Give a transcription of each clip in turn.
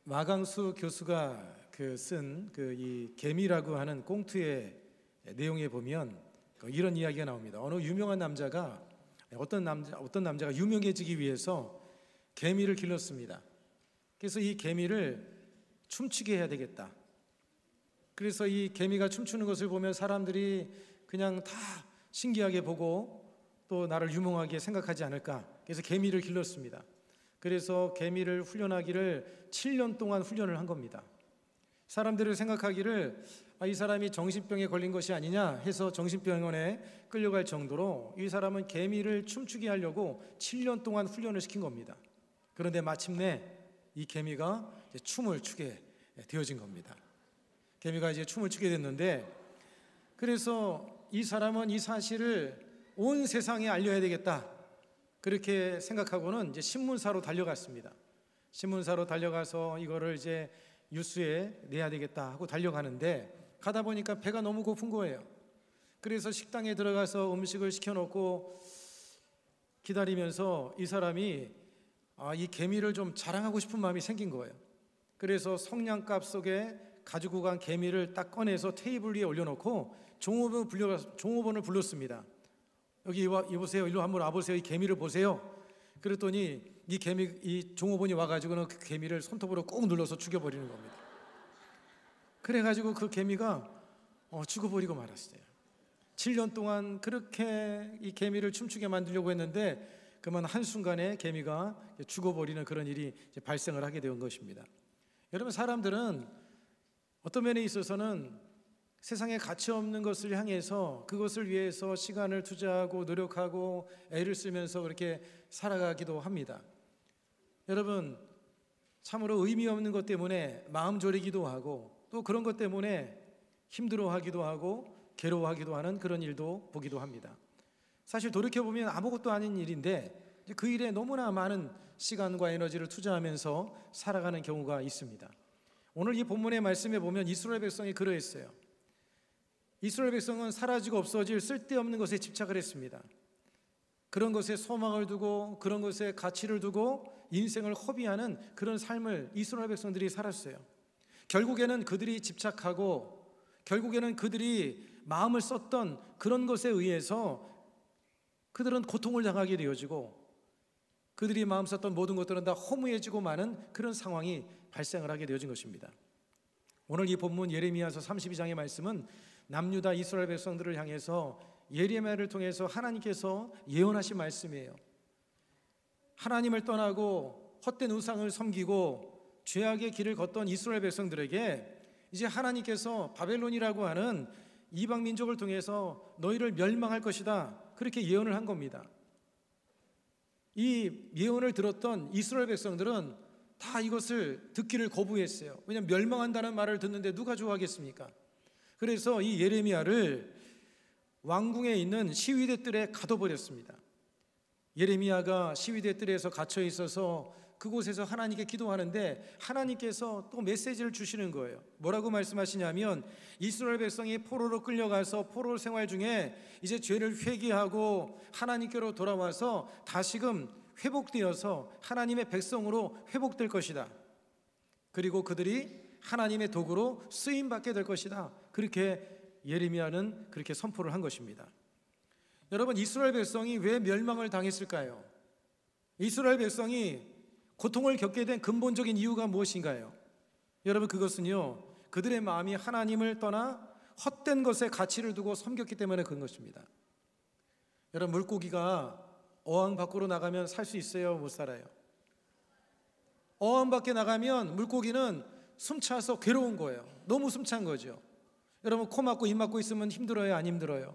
마강수 교수가 쓴 이 개미라고 하는 꽁트의 내용에 보면 이런 이야기가 나옵니다. 어느 유명한 남자가 어떤 남자가 유명해지기 위해서 개미를 길렀습니다. 그래서 이 개미를 춤추게 해야 되겠다. 그래서 이 개미가 춤추는 것을 보면 사람들이 그냥 다 신기하게 보고 또 나를 유명하게 생각하지 않을까. 그래서 개미를 길렀습니다. 그래서 개미를 훈련하기를 7년 동안 훈련을 한 겁니다. 사람들이 생각하기를 이 사람이 정신병에 걸린 것이 아니냐 해서 정신병원에 끌려갈 정도로 이 사람은 개미를 춤추게 하려고 7년 동안 훈련을 시킨 겁니다. 그런데 마침내 이 개미가 이제 춤을 추게 되어진 겁니다. 개미가 이제 춤을 추게 됐는데, 그래서 이 사람은 이 사실을 온 세상에 알려야 되겠다, 그렇게 생각하고는 이제 신문사로 달려갔습니다. 신문사로 달려가서 이거를 이제 뉴스에 내야 되겠다 하고 달려가는데, 가다 보니까 배가 너무 고픈 거예요. 그래서 식당에 들어가서 음식을 시켜놓고 기다리면서 이 사람이 이 개미를 좀 자랑하고 싶은 마음이 생긴 거예요. 그래서 성냥갑 속에 가지고 간 개미를 딱 꺼내서 테이블 위에 올려놓고 종업원을 불렀습니다. 여기 보세요. 일로 한번 와보세요. 이 개미를 보세요. 그랬더니 이 종업원이 와가지고는 그 개미를 손톱으로 꾹 눌러서 죽여버리는 겁니다. 그래가지고 그 개미가 죽어버리고 말았어요. 7년 동안 그렇게 이 개미를 춤추게 만들려고 했는데 그만 한순간에 개미가 죽어버리는 그런 일이 발생을 하게 된 것입니다. 여러분, 사람들은 어떤 면에 있어서는 세상에 가치 없는 것을 향해서 그것을 위해서 시간을 투자하고 노력하고 애를 쓰면서 그렇게 살아가기도 합니다. 여러분, 참으로 의미 없는 것 때문에 마음 졸이기도 하고 또 그런 것 때문에 힘들어하기도 하고 괴로워하기도 하는 그런 일도 보기도 합니다. 사실 돌이켜보면 아무것도 아닌 일인데 그 일에 너무나 많은 시간과 에너지를 투자하면서 살아가는 경우가 있습니다. 오늘 이 본문의 말씀에 보면 이스라엘 백성이 그러했어요. 이스라엘 백성은 사라지고 없어질 쓸데없는 것에 집착을 했습니다. 그런 것에 소망을 두고 그런 것에 가치를 두고 인생을 허비하는 그런 삶을 이스라엘 백성들이 살았어요. 결국에는 그들이 집착하고 결국에는 그들이 마음을 썼던 그런 것에 의해서 그들은 고통을 당하게 되어지고 그들이 마음 썼던 모든 것들은 다 허무해지고 마는 그런 상황이 발생을 하게 되어진 것입니다. 오늘 이 본문 예레미야서 32장의 말씀은 남유다 이스라엘 백성들을 향해서 예레미야를 통해서 하나님께서 예언하신 말씀이에요. 하나님을 떠나고 헛된 우상을 섬기고 죄악의 길을 걷던 이스라엘 백성들에게 이제 하나님께서 바벨론이라고 하는 이방 민족을 통해서 너희를 멸망할 것이다, 그렇게 예언을 한 겁니다. 이 예언을 들었던 이스라엘 백성들은 다 이것을 듣기를 거부했어요. 왜냐하면 멸망한다는 말을 듣는데 누가 좋아하겠습니까? 그래서 이 예레미야를 왕궁에 있는 시위대 뜰에 가둬버렸습니다. 예레미야가 시위대 뜰에서 갇혀 있어서 그곳에서 하나님께 기도하는데 하나님께서 또 메시지를 주시는 거예요. 뭐라고 말씀하시냐면 이스라엘 백성이 포로로 끌려가서 포로 생활 중에 이제 죄를 회개하고 하나님께로 돌아와서 다시금 회복되어서 하나님의 백성으로 회복될 것이다. 그리고 그들이 하나님의 도구로 쓰임받게 될 것이다. 그렇게 예레미야는 그렇게 선포를 한 것입니다. 여러분, 이스라엘 백성이 왜 멸망을 당했을까요? 이스라엘 백성이 고통을 겪게 된 근본적인 이유가 무엇인가요? 여러분, 그것은요, 그들의 마음이 하나님을 떠나 헛된 것에 가치를 두고 섬겼기 때문에 그런 것입니다. 여러분, 물고기가 어항 밖으로 나가면 살 수 있어요? 못 살아요? 어항 밖에 나가면 물고기는 숨차서 괴로운 거예요. 너무 숨찬 거죠. 여러분, 코 막고 입 막고 있으면 힘들어요? 안 힘들어요?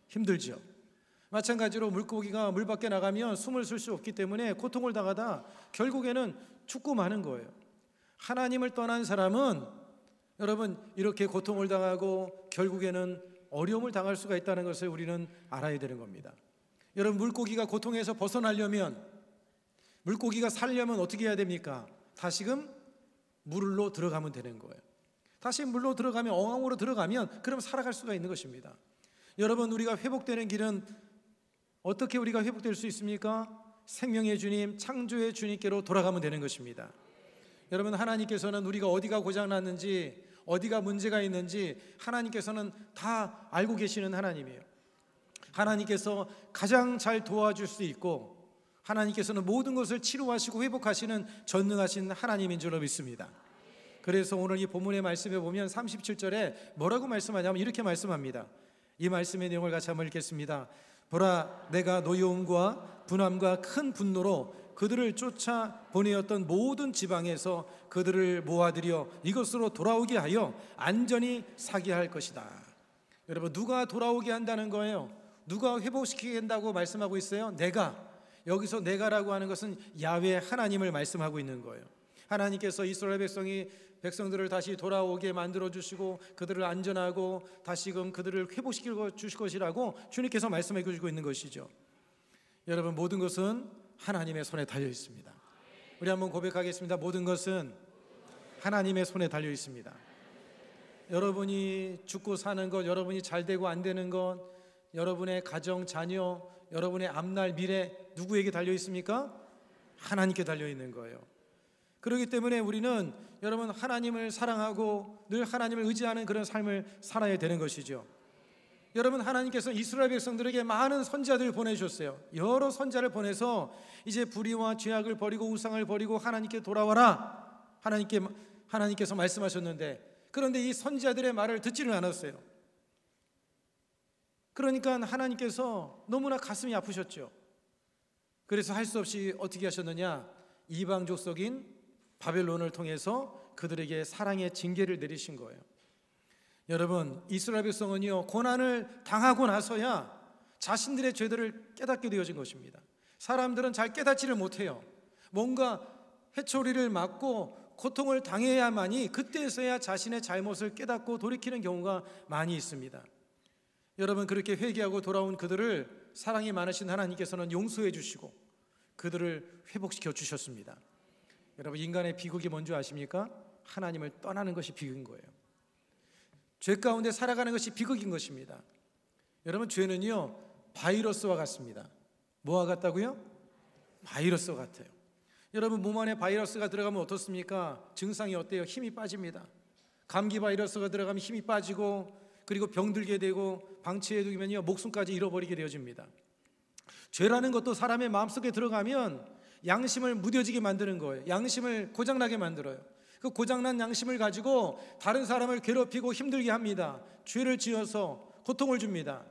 힘들죠. 마찬가지로 물고기가 물 밖에 나가면 숨을 쉴 수 없기 때문에 고통을 당하다 결국에는 죽고 마는 거예요. 하나님을 떠난 사람은 여러분 이렇게 고통을 당하고 결국에는 어려움을 당할 수가 있다는 것을 우리는 알아야 되는 겁니다. 여러분, 물고기가 고통에서 벗어나려면, 물고기가 살려면 어떻게 해야 됩니까? 다시금 물로 들어가면 되는 거예요. 다시 물로 들어가면, 어항으로 들어가면 그럼 살아갈 수가 있는 것입니다. 여러분, 우리가 회복되는 길은 어떻게 우리가 회복될 수 있습니까? 생명의 주님, 창조의 주님께로 돌아가면 되는 것입니다. 여러분, 하나님께서는 우리가 어디가 고장났는지, 어디가 문제가 있는지 하나님께서는 다 알고 계시는 하나님이에요. 하나님께서 가장 잘 도와줄 수 있고, 하나님께서는 모든 것을 치료하시고 회복하시는 전능하신 하나님인 줄로 믿습니다. 그래서 오늘 이 본문의 말씀에 보면 37절에 뭐라고 말씀하냐면 이렇게 말씀합니다. 이 말씀의 내용을 같이 한번 읽겠습니다. 보라, 내가 노여움과 분함과 큰 분노로 그들을 쫓아 보내었던 모든 지방에서 그들을 모아들여 이곳으로 돌아오게 하여 안전히 사게 할 것이다. 여러분, 누가 돌아오게 한다는 거예요? 누가 회복시키게 한다고 말씀하고 있어요? 내가. 여기서 내가라고 하는 것은 야훼 하나님을 말씀하고 있는 거예요. 하나님께서 이스라엘 백성들을 다시 돌아오게 만들어 주시고 그들을 안전하고 다시금 그들을 회복시켜 주실 것이라고 주님께서 말씀해 주시고 있는 것이죠. 여러분, 모든 것은 하나님의 손에 달려 있습니다. 우리 한번 고백하겠습니다. 모든 것은 하나님의 손에 달려 있습니다. 여러분이 죽고 사는 것, 여러분이 잘 되고 안 되는 것, 여러분의 가정, 자녀, 여러분의 앞날 미래 누구에게 달려 있습니까? 하나님께 달려 있는 거예요. 그렇기 때문에 우리는 여러분 하나님을 사랑하고 늘 하나님을 의지하는 그런 삶을 살아야 되는 것이죠. 여러분, 하나님께서 이스라엘 백성들에게 많은 선지자들을 보내주셨어요. 여러 선지자를 보내서 이제 불의와 죄악을 버리고 우상을 버리고 하나님께 돌아와라, 하나님께서 말씀하셨는데, 그런데 이 선지자들의 말을 듣지를 않았어요. 그러니까 하나님께서 너무나 가슴이 아프셨죠. 그래서 할 수 없이 어떻게 하셨느냐, 이방 족속인 바벨론을 통해서 그들에게 사랑의 징계를 내리신 거예요. 여러분, 이스라엘 백성은요, 고난을 당하고 나서야 자신들의 죄들을 깨닫게 되어진 것입니다. 사람들은 잘 깨닫지를 못해요. 뭔가 회초리를 맞고 고통을 당해야만이, 그때서야 자신의 잘못을 깨닫고 돌이키는 경우가 많이 있습니다. 여러분, 그렇게 회개하고 돌아온 그들을 사랑이 많으신 하나님께서는 용서해 주시고 그들을 회복시켜 주셨습니다. 여러분, 인간의 비극이 뭔지 아십니까? 하나님을 떠나는 것이 비극인 거예요. 죄 가운데 살아가는 것이 비극인 것입니다. 여러분, 죄는요 바이러스와 같습니다. 뭐와 같다고요? 바이러스와 같아요. 여러분, 몸 안에 바이러스가 들어가면 어떻습니까? 증상이 어때요? 힘이 빠집니다. 감기 바이러스가 들어가면 힘이 빠지고, 그리고 병들게 되고, 방치해 두면요 목숨까지 잃어버리게 되어집니다. 죄라는 것도 사람의 마음속에 들어가면 양심을 무뎌지게 만드는 거예요. 양심을 고장나게 만들어요. 그 고장난 양심을 가지고 다른 사람을 괴롭히고 힘들게 합니다. 죄를 지어서 고통을 줍니다.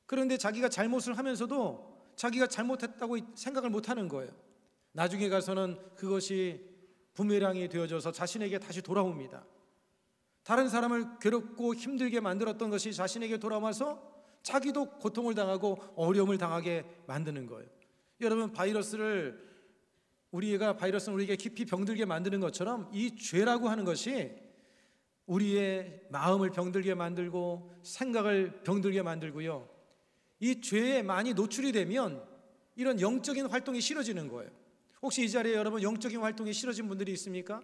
그런데 자기가 잘못을 하면서도 자기가 잘못했다고 생각을 못하는 거예요. 나중에 가서는 그것이 부메랑이 되어져서 자신에게 다시 돌아옵니다. 다른 사람을 괴롭고 힘들게 만들었던 것이 자신에게 돌아와서 자기도 고통을 당하고 어려움을 당하게 만드는 거예요. 여러분, 바이러스는 우리에게 깊이 병들게 만드는 것처럼 이 죄라고 하는 것이 우리의 마음을 병들게 만들고 생각을 병들게 만들고요, 이 죄에 많이 노출이 되면 이런 영적인 활동이 싫어지는 거예요. 혹시 이 자리에 여러분 영적인 활동이 싫어진 분들이 있습니까?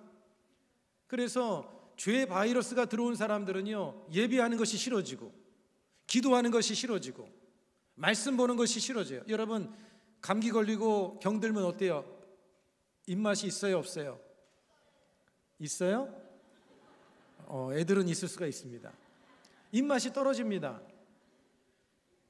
그래서 죄의 바이러스가 들어온 사람들은요, 예배하는 것이 싫어지고, 기도하는 것이 싫어지고, 말씀 보는 것이 싫어져요. 여러분, 감기 걸리고 병들면 어때요? 입맛이 있어요, 없어요? 있어요? 애들은 있을 수가 있습니다. 입맛이 떨어집니다.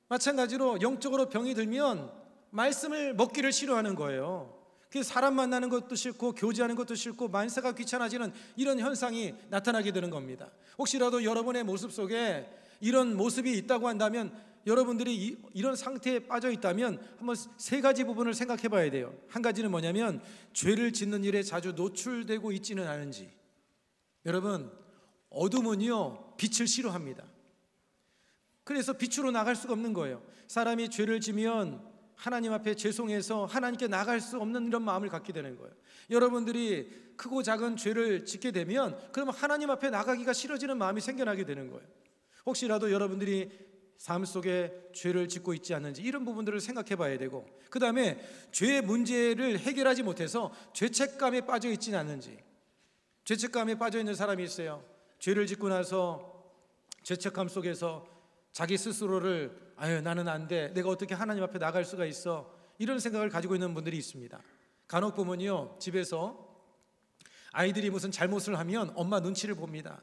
마찬가지로 영적으로 병이 들면 말씀을 먹기를 싫어하는 거예요. 사람 만나는 것도 싫고 교제하는 것도 싫고 만사가 귀찮아지는 이런 현상이 나타나게 되는 겁니다. 혹시라도 여러분의 모습 속에 이런 모습이 있다고 한다면, 여러분들이 이런 상태에 빠져 있다면 한번 세 가지 부분을 생각해 봐야 돼요. 한 가지는 뭐냐면, 죄를 짓는 일에 자주 노출되고 있지는 않은지. 여러분, 어둠은요 빛을 싫어합니다. 그래서 빛으로 나갈 수가 없는 거예요. 사람이 죄를 지면 하나님 앞에 죄송해서 하나님께 나갈 수 없는 이런 마음을 갖게 되는 거예요. 여러분들이 크고 작은 죄를 짓게 되면 그러면 하나님 앞에 나가기가 싫어지는 마음이 생겨나게 되는 거예요. 혹시라도 여러분들이 삶 속에 죄를 짓고 있지 않는지 이런 부분들을 생각해 봐야 되고, 그 다음에 죄의 문제를 해결하지 못해서 죄책감에 빠져 있지는 않는지. 죄책감에 빠져 있는 사람이 있어요. 죄를 짓고 나서 죄책감 속에서 자기 스스로를 나는 안 돼, 내가 어떻게 하나님 앞에 나갈 수가 있어, 이런 생각을 가지고 있는 분들이 있습니다. 간혹 보면요, 집에서 아이들이 무슨 잘못을 하면 엄마 눈치를 봅니다.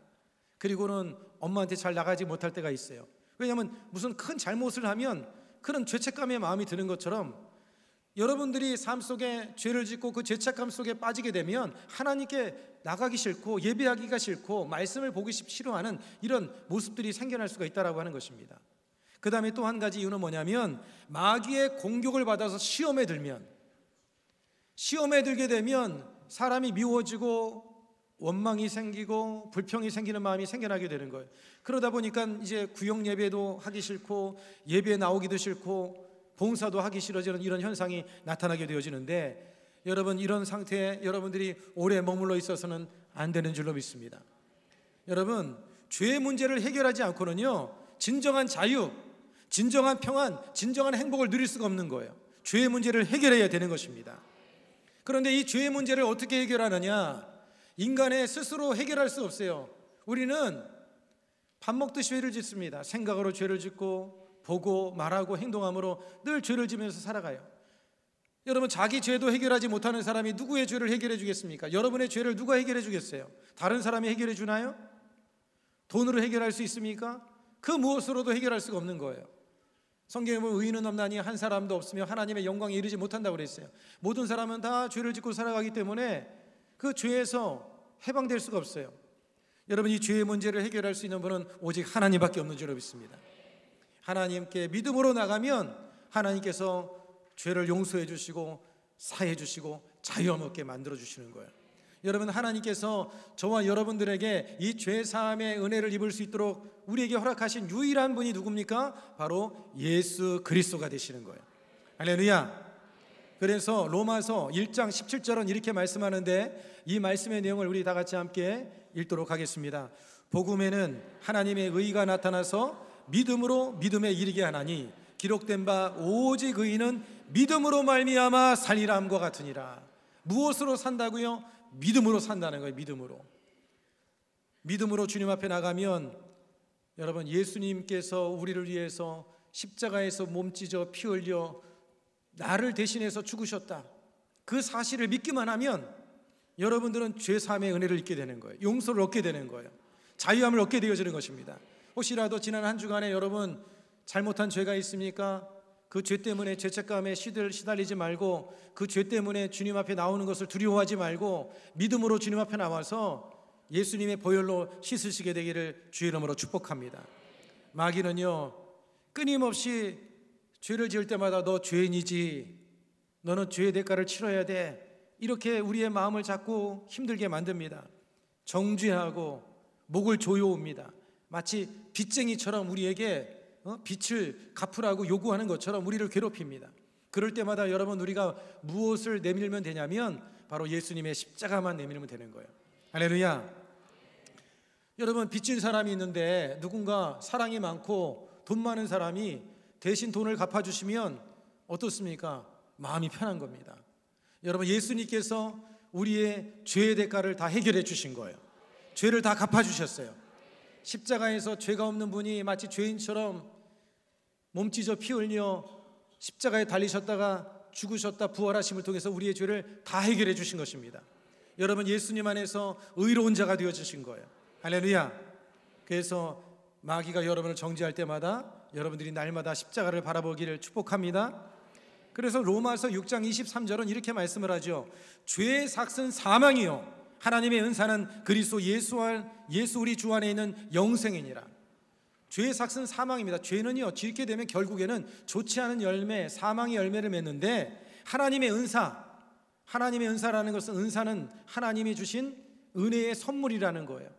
그리고는 엄마한테 잘 나가지 못할 때가 있어요. 왜냐하면 무슨 큰 잘못을 하면 그런 죄책감의 마음이 드는 것처럼 여러분들이 삶 속에 죄를 짓고 그 죄책감 속에 빠지게 되면 하나님께 나가기 싫고 예배하기가 싫고 말씀을 보기 싫어하는 이런 모습들이 생겨날 수가 있다고 하는 것입니다. 그 다음에 또 한 가지 이유는 뭐냐면 마귀의 공격을 받아서 시험에 들게 되면 사람이 미워지고 원망이 생기고 불평이 생기는 마음이 생겨나게 되는 거예요. 그러다 보니까 이제 구역 예배도 하기 싫고 예배에 나오기도 싫고 봉사도 하기 싫어지는 이런 현상이 나타나게 되어지는데, 여러분 이런 상태에 여러분들이 오래 머물러 있어서는 안 되는 줄로 믿습니다. 여러분 죄의 문제를 해결하지 않고는요 진정한 자유, 진정한 평안, 진정한 행복을 누릴 수가 없는 거예요. 죄의 문제를 해결해야 되는 것입니다. 그런데 이 죄의 문제를 어떻게 해결하느냐? 인간의 스스로 해결할 수 없어요. 우리는 밥 먹듯이 죄를 짓습니다. 생각으로 죄를 짓고 보고 말하고 행동함으로 늘 죄를 지면서 살아가요. 여러분 자기 죄도 해결하지 못하는 사람이 누구의 죄를 해결해 주겠습니까? 여러분의 죄를 누가 해결해 주겠어요? 다른 사람이 해결해 주나요? 돈으로 해결할 수 있습니까? 그 무엇으로도 해결할 수가 없는 거예요. 성경에 보면 의인은 없나니 한 사람도 없으며 하나님의 영광에 이르지 못한다고 그랬어요. 모든 사람은 다 죄를 짓고 살아가기 때문에 그 죄에서 해방될 수가 없어요. 여러분 이 죄의 문제를 해결할 수 있는 분은 오직 하나님밖에 없는 줄로 믿습니다. 하나님께 믿음으로 나가면 하나님께서 죄를 용서해 주시고 사해 주시고 자유 얻게 만들어 주시는 거예요. 여러분 하나님께서 저와 여러분들에게 이 죄 사함의 은혜를 입을 수 있도록 우리에게 허락하신 유일한 분이 누굽니까? 바로 예수 그리스도가 되시는 거예요. 할렐루야. 그래서 로마서 1장 17절은 이렇게 말씀하는데 이 말씀의 내용을 우리 다 같이 함께 읽도록 하겠습니다. 복음에는 하나님의 의가 나타나서 믿음으로 믿음에 이르게 하나니 기록된 바 오직 의인은 믿음으로 말미암아 살리람과 같으니라. 무엇으로 산다고요? 믿음으로 산다는 거예요. 믿음으로 주님 앞에 나가면 여러분 예수님께서 우리를 위해서 십자가에서 몸 찢어 피 흘려 나를 대신해서 죽으셨다, 그 사실을 믿기만 하면 여러분들은 죄 사함의 은혜를 잊게 되는 거예요. 용서를 얻게 되는 거예요. 자유함을 얻게 되어지는 것입니다. 혹시라도 지난 한 주간에 여러분 잘못한 죄가 있습니까? 그 죄 때문에 죄책감에 시달리지 말고 그 죄 때문에 주님 앞에 나오는 것을 두려워하지 말고 믿음으로 주님 앞에 나와서 예수님의 보혈로 씻으시게 되기를 주의 이름으로 축복합니다. 마귀는요 끊임없이 죄를 지을 때마다 너 죄인이지, 너는 죄의 대가를 치러야 돼, 이렇게 우리의 마음을 자꾸 힘들게 만듭니다. 정죄하고 목을 조여옵니다. 마치 빚쟁이처럼 우리에게 빚을 갚으라고 요구하는 것처럼 우리를 괴롭힙니다. 그럴 때마다 여러분 우리가 무엇을 내밀면 되냐면 바로 예수님의 십자가만 내밀면 되는 거예요. 할렐루야. 여러분 빚진 사람이 있는데 누군가 사랑이 많고 돈 많은 사람이 대신 돈을 갚아주시면 어떻습니까? 마음이 편한 겁니다. 여러분 예수님께서 우리의 죄의 대가를 다 해결해 주신 거예요. 죄를 다 갚아주셨어요. 십자가에서 죄가 없는 분이 마치 죄인처럼 몸찢어 피 흘려 십자가에 달리셨다가 죽으셨다 부활하심을 통해서 우리의 죄를 다 해결해 주신 것입니다. 여러분 예수님 안에서 의로운 자가 되어주신 거예요. 할렐루야. 그래서 마귀가 여러분을 정죄할 때마다 여러분들이 날마다 십자가를 바라보기를 축복합니다. 그래서 로마서 6장 23절은 이렇게 말씀을 하죠. 죄의 삭은 사망이요 하나님의 은사는 그리스도 예수 우리 주 안에 있는 영생이니라. 죄의 삭은 사망입니다. 죄는요 짓게 되면 결국에는 좋지 않은 열매, 사망의 열매를 맺는데 하나님의 은사라는 것은, 은사는 하나님이 주신 은혜의 선물이라는 거예요.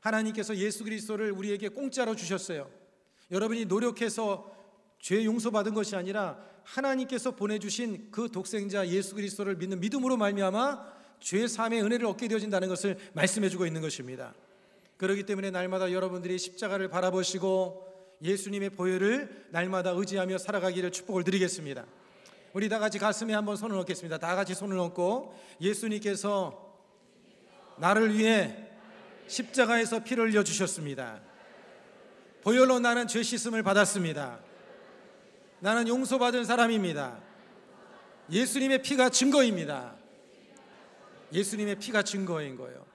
하나님께서 예수 그리스도를 우리에게 공짜로 주셨어요. 여러분이 노력해서 죄 용서받은 것이 아니라 하나님께서 보내주신 그 독생자 예수 그리스도를 믿는 믿음으로 말미암아 죄 사함의 은혜를 얻게 되어진다는 것을 말씀해주고 있는 것입니다. 그렇기 때문에 날마다 여러분들이 십자가를 바라보시고 예수님의 보혈을 날마다 의지하며 살아가기를 축복을 드리겠습니다. 우리 다 같이 가슴에 한번 손을 얹겠습니다. 다 같이 손을 얹고 예수님께서 나를 위해 십자가에서 피를 흘려 주셨습니다. 보혈로 나는 죄 씻음을 받았습니다. 나는 용서받은 사람입니다. 예수님의 피가 증거입니다. 예수님의 피가 증거인 거예요.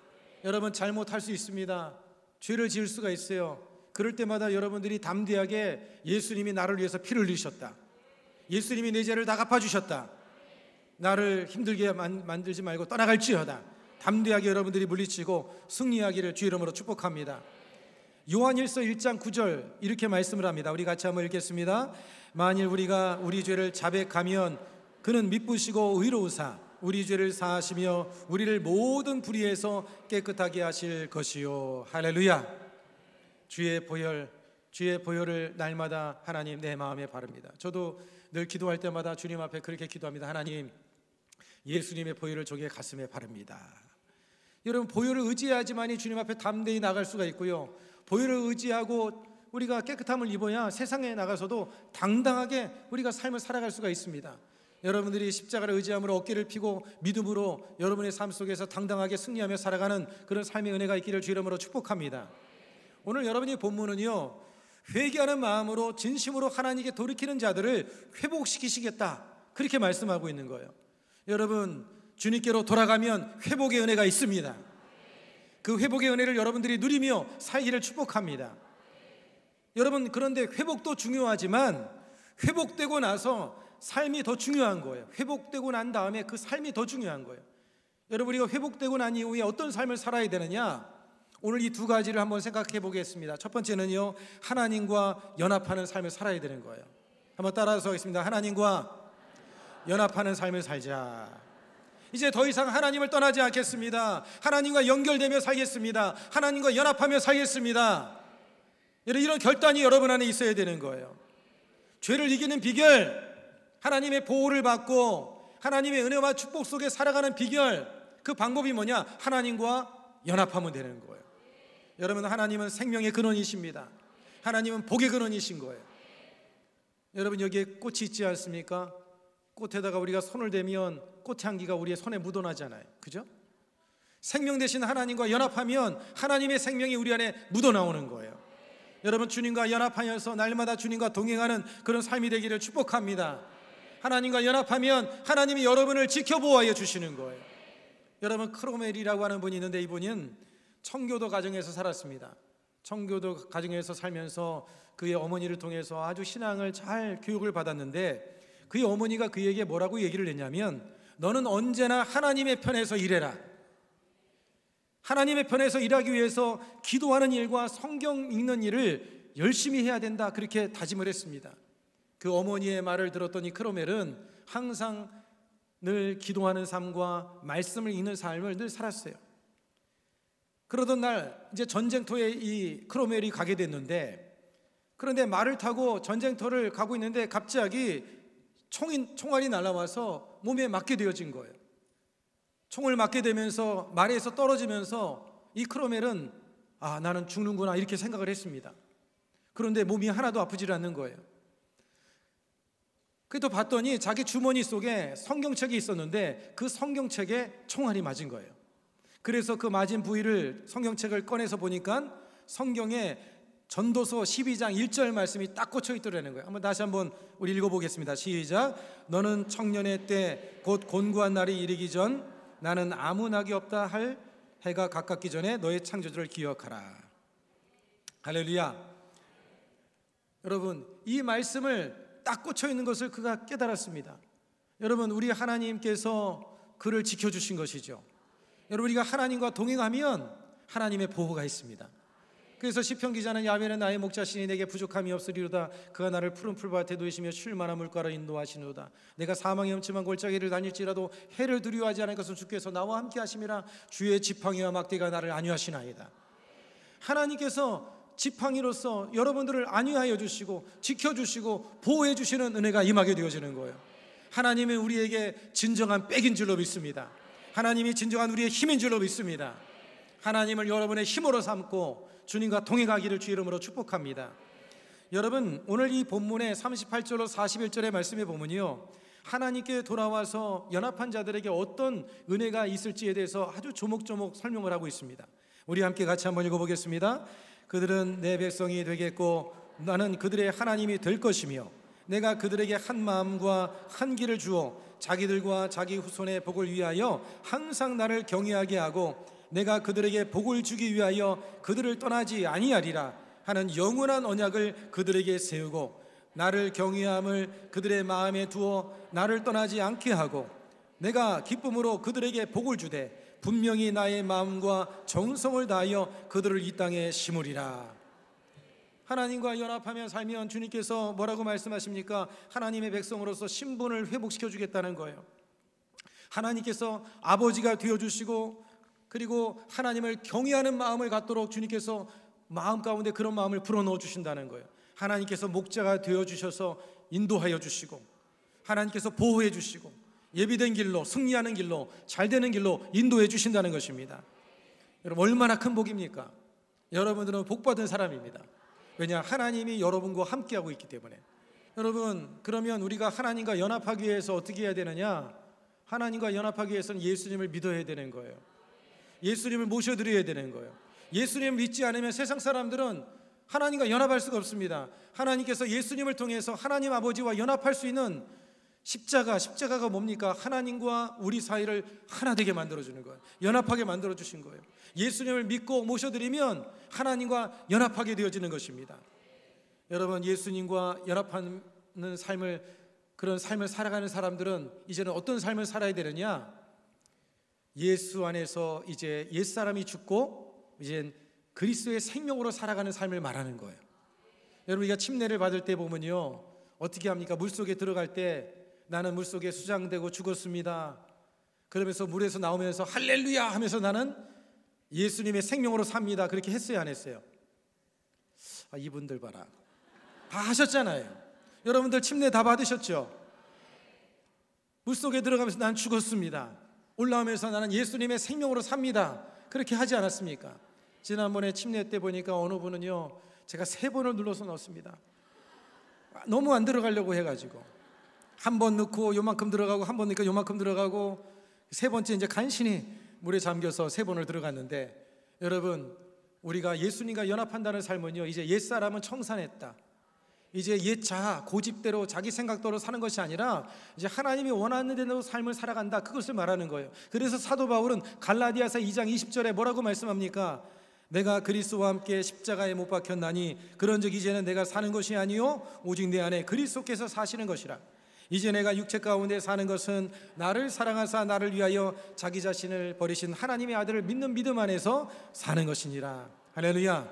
여러분, 잘못할 수 있습니다. 죄를 지을 수가 있어요. 그럴 때마다 여러분들이 담대하게 예수님이 나를 위해서 피를 흘리셨다, 예수님이 내 죄를 다 갚아주셨다, 나를 힘들게 만들지 말고 떠나갈지어다, 담대하게 여러분들이 물리치고 승리하기를 주 이름으로 축복합니다. 요한일서 1장 9절 이렇게 말씀을 합니다. 우리 같이 한번 읽겠습니다. 만일 우리가 우리 죄를 자백하면 그는 미쁘시고 의로우사 우리 죄를 사하시며 우리를 모든 불의에서 깨끗하게 하실 것이요. 할렐루야. 주의 보혈을 날마다 하나님 내 마음에 바릅니다. 저도 늘 기도할 때마다 주님 앞에 그렇게 기도합니다. 하나님, 예수님의 보혈을 저의 가슴에 바릅니다. 여러분, 보혈을 의지해야지만이 주님 앞에 담대히 나갈 수가 있고요, 보혈을 의지하고 우리가 깨끗함을 입어야 세상에 나가서도 당당하게 우리가 삶을 살아갈 수가 있습니다. 여러분들이 십자가를 의지함으로 어깨를 펴고 믿음으로 여러분의 삶 속에서 당당하게 승리하며 살아가는 그런 삶의 은혜가 있기를 주 이름으로 축복합니다. 오늘 여러분의 본문은요, 회개하는 마음으로 진심으로 하나님께 돌이키는 자들을 회복시키시겠다, 그렇게 말씀하고 있는 거예요. 여러분, 주님께로 돌아가면 회복의 은혜가 있습니다. 그 회복의 은혜를 여러분들이 누리며 살기를 축복합니다. 여러분, 그런데 회복도 중요하지만 회복되고 나서 삶이 더 중요한 거예요. 회복되고 난 다음에 그 삶이 더 중요한 거예요. 여러분, 우리가 회복되고 난 이후에 어떤 삶을 살아야 되느냐, 오늘 이 두 가지를 한번 생각해 보겠습니다. 첫 번째는요, 하나님과 연합하는 삶을 살아야 되는 거예요. 한번 따라서 하겠습니다. 하나님과 연합하는 삶을 살자. 이제 더 이상 하나님을 떠나지 않겠습니다. 하나님과 연결되며 살겠습니다. 하나님과 연합하며 살겠습니다. 이런 결단이 여러분 안에 있어야 되는 거예요. 죄를 이기는 비결, 하나님의 보호를 받고 하나님의 은혜와 축복 속에 살아가는 비결, 그 방법이 뭐냐? 하나님과 연합하면 되는 거예요. 여러분, 하나님은 생명의 근원이십니다. 하나님은 복의 근원이신 거예요. 여러분, 여기에 꽃이 있지 않습니까? 꽃에다가 우리가 손을 대면 꽃향기가 우리의 손에 묻어나잖아요. 그죠? 생명 되신 하나님과 연합하면 하나님의 생명이 우리 안에 묻어나오는 거예요. 여러분, 주님과 연합하여서 날마다 주님과 동행하는 그런 삶이 되기를 축복합니다. 하나님과 연합하면 하나님이 여러분을 지켜보호하여 주시는 거예요. 여러분, 크로멜이라고 하는 분이 있는데 이분은 청교도 가정에서 살았습니다. 청교도 가정에서 살면서 그의 어머니를 통해서 아주 신앙을 잘 교육을 받았는데, 그의 어머니가 그에게 뭐라고 얘기를 했냐면, 너는 언제나 하나님의 편에서 일해라. 하나님의 편에서 일하기 위해서 기도하는 일과 성경 읽는 일을 열심히 해야 된다, 그렇게 다짐을 했습니다. 그 어머니의 말을 들었던 이 크로멜은 항상 늘 기도하는 삶과 말씀을 읽는 삶을 늘 살았어요. 그러던 날 이제 전쟁터에 이 크로멜이 가게 됐는데, 그런데 말을 타고 전쟁터를 가고 있는데 갑자기 총알이 날아와서 몸에 맞게 되어진 거예요. 총을 맞게 되면서 말에서 떨어지면서 이 크로멜은 나는 죽는구나, 이렇게 생각을 했습니다. 그런데 몸이 하나도 아프지 않는 거예요. 그래도 봤더니 자기 주머니 속에 성경책이 있었는데 그 성경책에 총알이 맞은 거예요. 그래서 그 맞은 부위를, 성경책을 꺼내서 보니까 성경에 전도서 12장 1절 말씀이 딱 꽂혀 있더라는 거예요. 다시 한번 우리 읽어보겠습니다. 시작. 너는 청년의 때 곧 곤고한 날이 이르기 전 나는 아무 낙이 없다 할 해가 가깝기 전에 너의 창조주를 기억하라. 할렐루야. 여러분, 이 말씀을 딱 꽂혀 있는 것을 그가 깨달았습니다. 여러분, 우리 하나님께서 그를 지켜주신 것이죠. 여러분, 우리가 하나님과 동행하면 하나님의 보호가 있습니다. 그래서 시편 기자는 야훼는 나의 목자시니 내게 부족함이 없으리로다. 그가 나를 푸른 풀밭에 누이시며 쉴 만한 물가로 인도하시노다. 내가 사망의 음침한 골짜기를 다닐지라도 해를 두려워하지 않을 것은 주께서 나와 함께 하심이라. 주의 지팡이와 막대가 나를 안위하시나이다. 하나님께서 지팡이로서 여러분들을 안위하여 주시고 지켜주시고 보호해 주시는 은혜가 임하게 되어지는 거예요. 하나님은 우리에게 진정한 백인 줄로 믿습니다. 하나님이 진정한 우리의 힘인 줄로 믿습니다. 하나님을 여러분의 힘으로 삼고 주님과 동행하기를 주 이름으로 축복합니다. 여러분, 오늘 이 본문의 38절로 41절의 말씀에 보면요, 하나님께 돌아와서 연합한 자들에게 어떤 은혜가 있을지에 대해서 아주 조목조목 설명을 하고 있습니다. 우리 함께 같이 한번 읽어보겠습니다. 그들은 내 백성이 되겠고 나는 그들의 하나님이 될 것이며 내가 그들에게 한 마음과 한 길을 주어 자기들과 자기 후손의 복을 위하여 항상 나를 경외하게 하고 내가 그들에게 복을 주기 위하여 그들을 떠나지 아니하리라 하는 영원한 언약을 그들에게 세우고 나를 경외함을 그들의 마음에 두어 나를 떠나지 않게 하고 내가 기쁨으로 그들에게 복을 주되 분명히 나의 마음과 정성을 다하여 그들을 이 땅에 심으리라. 하나님과 연합하며 살면 주님께서 뭐라고 말씀하십니까? 하나님의 백성으로서 신분을 회복시켜 주겠다는 거예요. 하나님께서 아버지가 되어주시고 그리고 하나님을 경외하는 마음을 갖도록 주님께서 마음 가운데 그런 마음을 불어넣어 주신다는 거예요. 하나님께서 목자가 되어주셔서 인도하여 주시고 하나님께서 보호해 주시고 예비된 길로, 승리하는 길로, 잘되는 길로 인도해 주신다는 것입니다. 여러분, 얼마나 큰 복입니까? 여러분들은 복받은 사람입니다. 왜냐? 하나님이 여러분과 함께하고 있기 때문에. 여러분, 그러면 우리가 하나님과 연합하기 위해서 어떻게 해야 되느냐? 하나님과 연합하기 위해서는 예수님을 믿어야 되는 거예요. 예수님을 모셔드려야 되는 거예요. 예수님을 믿지 않으면 세상 사람들은 하나님과 연합할 수가 없습니다. 하나님께서 예수님을 통해서 하나님 아버지와 연합할 수 있는 십자가가 뭡니까? 하나님과 우리 사이를 하나 되게 만들어주는 거예요. 연합하게 만들어주신 거예요. 예수님을 믿고 모셔드리면 하나님과 연합하게 되어지는 것입니다. 여러분, 예수님과 연합하는 삶을, 그런 삶을 살아가는 사람들은 이제는 어떤 삶을 살아야 되느냐? 예수 안에서 이제 옛사람이 죽고 이제 그리스도의 생명으로 살아가는 삶을 말하는 거예요. 여러분, 우리가 침례를 받을 때 보면요, 어떻게 합니까? 물속에 들어갈 때 나는 물속에 수장되고 죽었습니다. 그러면서 물에서 나오면서 할렐루야 하면서 나는 예수님의 생명으로 삽니다. 그렇게 했어요, 안 했어요? 이분들 봐라, 다 하셨잖아요. 여러분들 침례 다 받으셨죠? 물속에 들어가면서 난 죽었습니다, 올라오면서 나는 예수님의 생명으로 삽니다. 그렇게 하지 않았습니까? 지난번에 침례 때 보니까 어느 분은요, 제가 3번을 눌러서 넣었습니다. 너무 안 들어가려고 해가지고 한 번 넣고 요만큼 들어가고 한 번 넣으니까 요만큼 들어가고 3번째 이제 간신히 물에 잠겨서 3번을 들어갔는데, 여러분, 우리가 예수님과 연합한다는 삶은요, 이제 옛사람은 청산했다. 이제 옛 자아, 고집대로 자기 생각대로 사는 것이 아니라 이제 하나님이 원하는 대로 삶을 살아간다, 그것을 말하는 거예요. 그래서 사도 바울은 갈라디아서 2장 20절에 뭐라고 말씀합니까? 내가 그리스도와 함께 십자가에 못 박혔나니 그런즉 이제는 내가 사는 것이 아니요 오직 내 안에 그리스도께서 사시는 것이라. 이제 내가 육체 가운데 사는 것은 나를 사랑하사 나를 위하여 자기 자신을 버리신 하나님의 아들을 믿는 믿음 안에서 사는 것이니라. 할렐루야.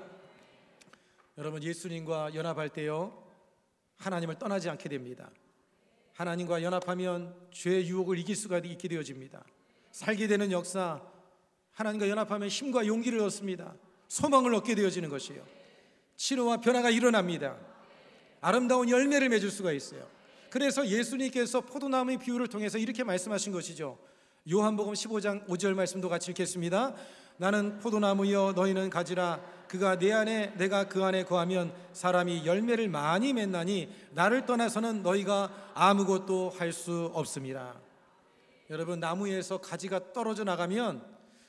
여러분, 예수님과 연합할 때요, 하나님을 떠나지 않게 됩니다. 하나님과 연합하면 죄의 유혹을 이길 수가 있게 되어집니다. 살게 되는 역사, 하나님과 연합하면 힘과 용기를 얻습니다. 소망을 얻게 되어지는 것이에요. 치료와 변화가 일어납니다. 아름다운 열매를 맺을 수가 있어요. 그래서 예수님께서 포도나무의 비유를 통해서 이렇게 말씀하신 것이죠. 요한복음 15장 5절 말씀도 같이 읽겠습니다. 나는 포도나무여 너희는 가지라. 그가 내 안에 내가 그 안에 거하면 사람이 열매를 많이 맺나니 나를 떠나서는 너희가 아무것도 할 수 없습니다. 여러분, 나무에서 가지가 떨어져 나가면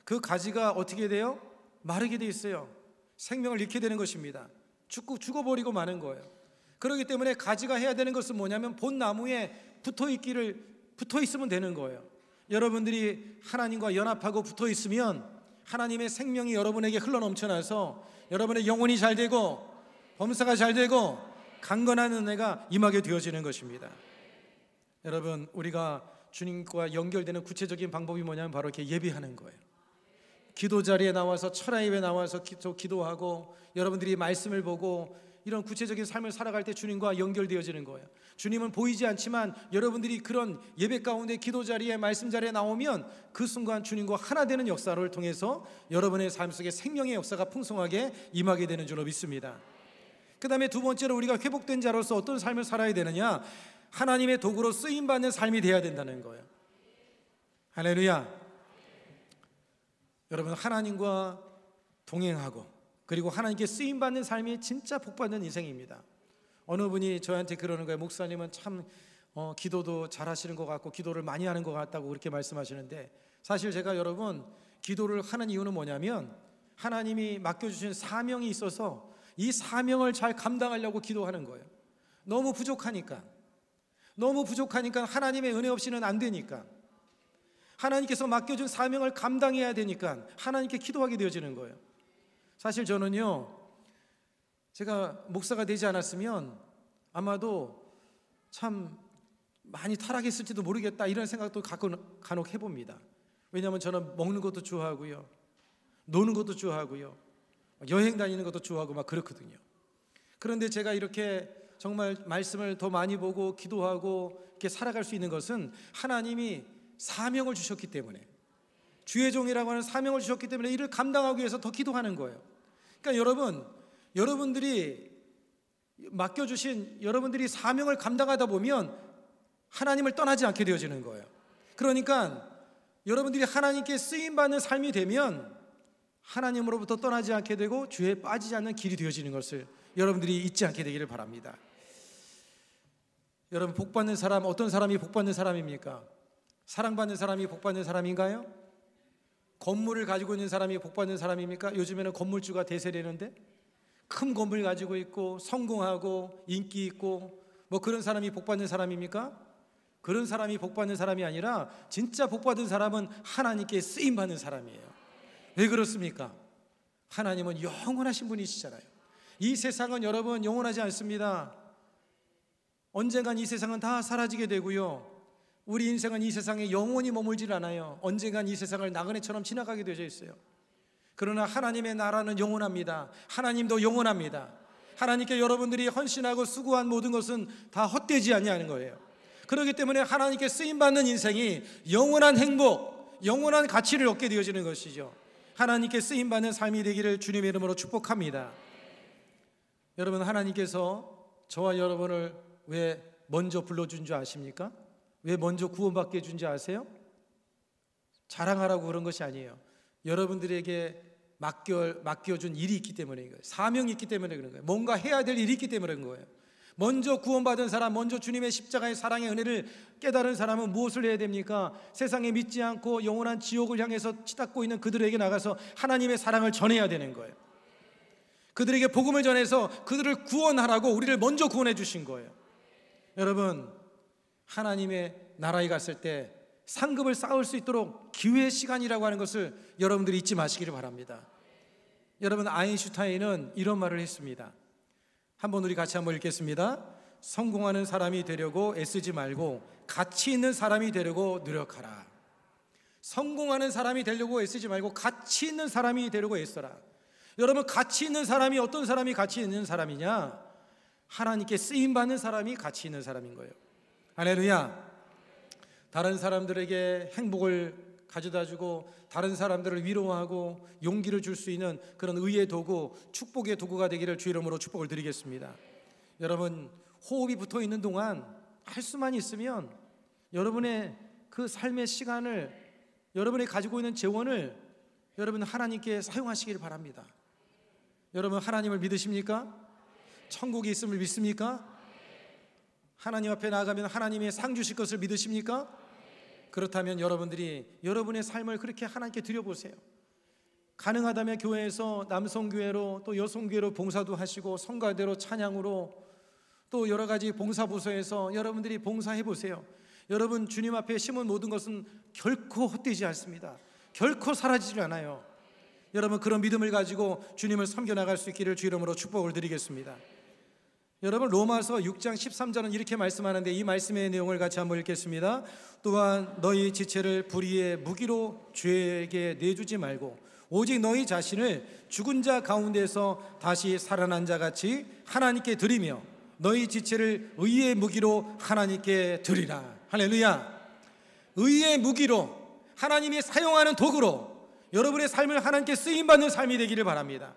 그 가지가 어떻게 돼요? 마르게 돼 있어요. 생명을 잃게 되는 것입니다. 죽어버리고 마는 거예요. 그렇기 때문에 가지가 해야 되는 것은 뭐냐면 본 나무에 붙어 있으면 되는 거예요. 여러분들이 하나님과 연합하고 붙어 있으면 하나님의 생명이 여러분에게 흘러넘쳐나서 여러분의 영혼이 잘 되고 범사가 잘 되고 강건한 은혜가 임하게 되어지는 것입니다. 여러분, 우리가 주님과 연결되는 구체적인 방법이 뭐냐면 바로 이렇게 예배하는 거예요. 기도 자리에 나와서 철야 예배 나와서 기도하고 여러분들이 말씀을 보고 이런 구체적인 삶을 살아갈 때 주님과 연결되어지는 거예요. 주님은 보이지 않지만 여러분들이 그런 예배 가운데 기도 자리에 말씀 자리에 나오면 그 순간 주님과 하나 되는 역사를 통해서 여러분의 삶 속에 생명의 역사가 풍성하게 임하게 되는 줄로 믿습니다. 그 다음에 두 번째로 우리가 회복된 자로서 어떤 삶을 살아야 되느냐? 하나님의 도구로 쓰임받는 삶이 되어야 된다는 거예요. 할렐루야. 여러분, 하나님과 동행하고 그리고 하나님께 쓰임받는 삶이 진짜 복받는 인생입니다. 어느 분이 저한테 그러는 거예요. 목사님은 참 기도도 잘하시는 것 같고 기도를 많이 하는 것 같다고 그렇게 말씀하시는데, 사실 제가 여러분 기도를 하는 이유는 뭐냐면 하나님이 맡겨주신 사명이 있어서 이 사명을 잘 감당하려고 기도하는 거예요. 너무 부족하니까. 너무 부족하니까, 하나님의 은혜 없이는 안 되니까, 하나님께서 맡겨준 사명을 감당해야 되니까 하나님께 기도하게 되어지는 거예요. 사실 저는요, 제가 목사가 되지 않았으면 아마도 참 많이 타락했을지도 모르겠다, 이런 생각도 간혹 해봅니다. 왜냐하면 저는 먹는 것도 좋아하고요, 노는 것도 좋아하고요, 여행 다니는 것도 좋아하고 막 그렇거든요. 그런데 제가 이렇게 정말 말씀을 더 많이 보고 기도하고 이렇게 살아갈 수 있는 것은 하나님이 사명을 주셨기 때문에, 주의 종이라고 하는 사명을 주셨기 때문에 이를 감당하기 위해서 더 기도하는 거예요. 그러니까 여러분들이 맡겨주신 여러분들이 사명을 감당하다 보면 하나님을 떠나지 않게 되어지는 거예요. 그러니까 여러분들이 하나님께 쓰임받는 삶이 되면 하나님으로부터 떠나지 않게 되고 죄에 빠지지 않는 길이 되어지는 것을 여러분들이 잊지 않게 되기를 바랍니다. 여러분, 복받는 사람, 어떤 사람이 복받는 사람입니까? 사랑받는 사람이 복받는 사람인가요? 건물을 가지고 있는 사람이 복받는 사람입니까? 요즘에는 건물주가 대세라는데, 큰 건물 가지고 있고 성공하고 인기 있고 뭐 그런 사람이 복받는 사람입니까? 그런 사람이 복받는 사람이 아니라 진짜 복받은 사람은 하나님께 쓰임받는 사람이에요. 왜 그렇습니까? 하나님은 영원하신 분이시잖아요. 이 세상은 여러분 영원하지 않습니다. 언젠간 이 세상은 다 사라지게 되고요, 우리 인생은 이 세상에 영원히 머물질 않아요. 언젠간 이 세상을 나그네처럼 지나가게 되어져 있어요. 그러나 하나님의 나라는 영원합니다. 하나님도 영원합니다. 하나님께 여러분들이 헌신하고 수고한 모든 것은 다 헛되지 아니하는 거예요. 그렇기 때문에 하나님께 쓰임받는 인생이 영원한 행복, 영원한 가치를 얻게 되어지는 것이죠. 하나님께 쓰임받는 삶이 되기를 주님의 이름으로 축복합니다. 여러분, 하나님께서 저와 여러분을 왜 먼저 불러준 줄 아십니까? 왜 먼저 구원받게 해준 줄 아세요? 자랑하라고 그런 것이 아니에요. 여러분들에게 맡겨준 일이 있기 때문에 그런 거예요. 사명이 있기 때문에 그런 거예요. 뭔가 해야 될 일이 있기 때문에 그런 거예요. 먼저 구원받은 사람, 먼저 주님의 십자가의 사랑의 은혜를 깨달은 사람은 무엇을 해야 됩니까? 세상에 믿지 않고 영원한 지옥을 향해서 치닫고 있는 그들에게 나가서 하나님의 사랑을 전해야 되는 거예요. 그들에게 복음을 전해서 그들을 구원하라고 우리를 먼저 구원해 주신 거예요. 여러분, 하나님의 나라에 갔을 때 상급을 쌓을 수 있도록 기회의 시간이라고 하는 것을 여러분들이 잊지 마시기를 바랍니다. 여러분, 아인슈타인은 이런 말을 했습니다. 한번 우리 같이 한번 읽겠습니다. 성공하는 사람이 되려고 애쓰지 말고 가치 있는 사람이 되려고 노력하라. 성공하는 사람이 되려고 애쓰지 말고 가치 있는 사람이 되려고 애써라. 여러분, 가치 있는 사람이 어떤 사람이 가치 있는 사람이냐? 하나님께 쓰임받는 사람이 가치 있는 사람인 거예요. 할렐루야. 다른 사람들에게 행복을 가져다주고 다른 사람들을 위로하고 용기를 줄 수 있는 그런 의의 도구, 축복의 도구가 되기를 주 이름으로 축복을 드리겠습니다. 여러분, 호흡이 붙어 있는 동안 할 수만 있으면 여러분의 그 삶의 시간을, 여러분이 가지고 있는 재원을 여러분 하나님께 사용하시길 바랍니다. 여러분, 하나님을 믿으십니까? 천국이 있음을 믿습니까? 하나님 앞에 나아가면 하나님의 상 주실 것을 믿으십니까? 그렇다면 여러분들이 여러분의 삶을 그렇게 하나님께 드려보세요. 가능하다면 교회에서 남성교회로 또 여성교회로 봉사도 하시고 성가대로 찬양으로 또 여러 가지 봉사부서에서 여러분들이 봉사해 보세요. 여러분, 주님 앞에 심은 모든 것은 결코 헛되지 않습니다. 결코 사라지지 않아요. 여러분, 그런 믿음을 가지고 주님을 섬겨나갈 수 있기를 주 이름으로 축복을 드리겠습니다. 여러분, 로마서 6장 13절은 이렇게 말씀하는데 이 말씀의 내용을 같이 한번 읽겠습니다. 또한 너희 지체를 불의의 무기로 죄에게 내주지 말고 오직 너희 자신을 죽은 자 가운데서 다시 살아난 자 같이 하나님께 드리며 너희 지체를 의의 무기로 하나님께 드리라. 할렐루야. 의의 무기로, 하나님이 사용하는 도구로 여러분의 삶을 하나님께 쓰임받는 삶이 되기를 바랍니다.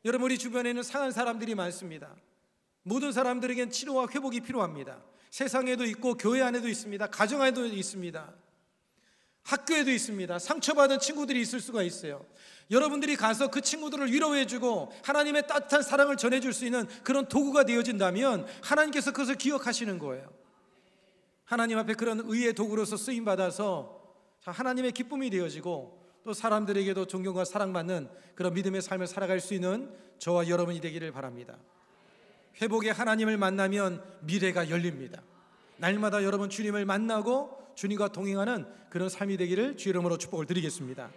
여러분, 우리 주변에는 상한 사람들이 많습니다. 모든 사람들에겐 치료와 회복이 필요합니다. 세상에도 있고 교회 안에도 있습니다. 가정 안에도 있습니다. 학교에도 있습니다. 상처받은 친구들이 있을 수가 있어요. 여러분들이 가서 그 친구들을 위로해주고 하나님의 따뜻한 사랑을 전해줄 수 있는 그런 도구가 되어진다면 하나님께서 그것을 기억하시는 거예요. 하나님 앞에 그런 의의 도구로서 쓰임받아서 하나님의 기쁨이 되어지고 또 사람들에게도 존경과 사랑받는 그런 믿음의 삶을 살아갈 수 있는 저와 여러분이 되기를 바랍니다. 회복의 하나님을 만나면 미래가 열립니다. 날마다 여러분 주님을 만나고 주님과 동행하는 그런 삶이 되기를 주 이름으로 축복을 드리겠습니다.